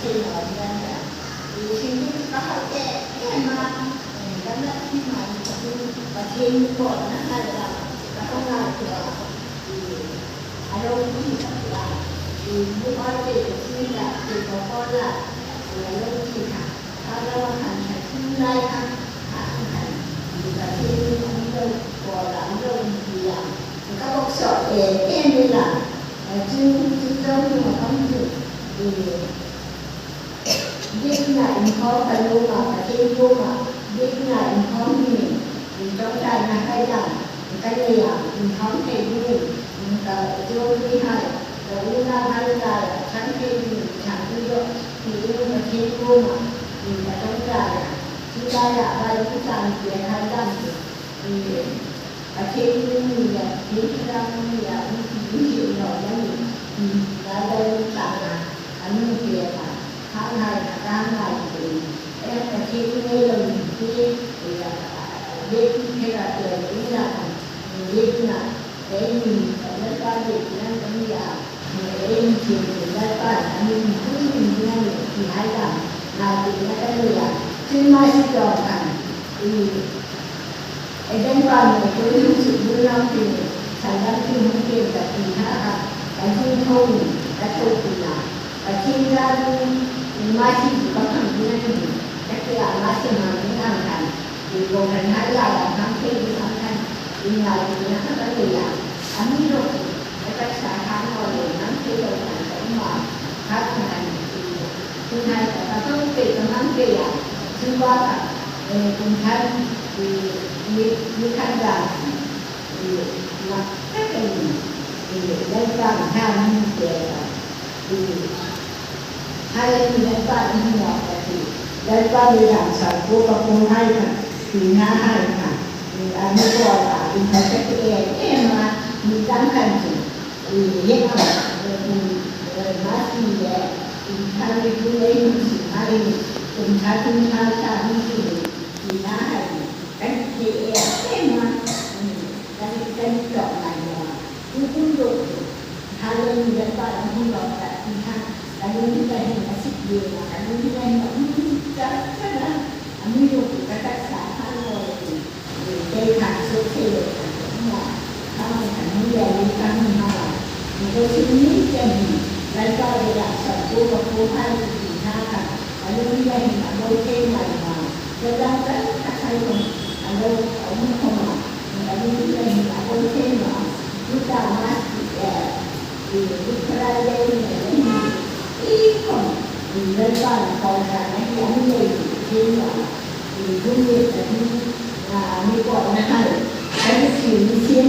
ที่นอนนั่นแหละชีวิตก็เขาแก่มาแล้วนั่นที่มาคือประเทศก่อนนะคะเราต้องงานตัวอารมณ์ที่สักอย่างผู้ว่าเด็กที่แบบเด็กก็ก็ละแล้วเรื่องที่ค่ะถ้าเราหันหันขึ้นได้ค่ะหันประเทศนี้มันเริ่มก่อหลังเริ่มดีอ่ะมันก็บอกสอบนี่ล่ะจึงเริ่มที่มันต้องจุดยิ่งใหญ่เขาไปรู้มาประเทศรู้มายิ่งใหญ่เขามีต้องใจนะให้ดังก็เลยอ่ะเขาให้ดูแต่โยนที่ให้แต่รู้หน้าท่านใจฉันให้ดูฉันที่ยกที่รู้ประเทศรู้มาแต่ต้องใจที่ได้อ่ะได้ที่ใจเสียให้ดังประเทศนี้มีอ่ะที่เรามีอ่ะมีสิ่งหน่อยนั่นแล้วได้ต่างกันอันนี้เกี่ยวกับข้างในด้านในประเทศนี้เราที่เด็กที่เราเจอที่เราเด็กน่ะเด็กมีแล้วก็เด็กนั่นก็มีอ่ะเด็กจริงแล้วก็อันนี้ผู้หญิงนั่นที่ให้กันนาดีแล้วก็เลยอ่ะที่มาที่จอดกันไอ้เด็กวันเนี่ยก็รู้สึกว่าเราเป็นฉันนั้นที่มันเป็นแบบนี้ค่ะแต่ที่ทุ่งและทุ่งปีน่ะแต่ที่ด้านมาที่ก็ทำที่นั่นอยู่แต่คือมาที่มาที่ทำกันอยู่โรงงานหายาทำที่ทำกันยิ่งใหญ่นะก็เลยอ่ะอันนี้เราและก็สาขาเราเลยนั่นที่เราทำกันมาทักงานที่ไทยแต่ก็ต้องเปลี่ยนนั่นเปลี่ยนซึ่งว่าคนไทยมีขั้นตอนหลักแค่เป็นได้ฟังห้ามันเกี่ยวกับให้มีได้ฟังที่เหมาะกับที่ได้ฟังในอย่างสัตว์พวกกับคนให้ค่ะสีหน้าให้ค่ะอันนี้ก็ว่าอินเทอร์เน็ตมามีตั้งกันสิเรียกว่ามาสีแดงทางในผู้เล่นสีให้เป็นชาติชาติสีหน้าให้กันที่มาแล้วกันจบไหนมาคุณดูถ้าเรามีได้ฟังที่เราแต่ที่ท่านแต่เราที่ได้เห็นสิ่งดีนะแต่เราที่ได้แบบจะนะอันนี้ดูก็รักษาท่านเลยได้ขาดสุขเสียทั้งหมดถ้ามันขันไม่ได้ในการมีมามันก็ชิ้นนี้จะมีแล้วก็ได้รับสารผู้กับผู้ให้ดีท่าค่ะแต่เราที่ได้เห็นโดยเช่นใหม่มาจะได้แต่ถ้าใครคนเราเอาไม่เข้ามาแต่เราที่ได้เห็นโดยเช่นมารู้จักมาวิทยาลัยเนี่ยอีกคนเรื่องบ้านเขาจะไม่ยังไม่ที่ว่ารุ่นนี้แต่ที่มีก่อนนะคะแต่ที่สิ่งที่เชี่ยง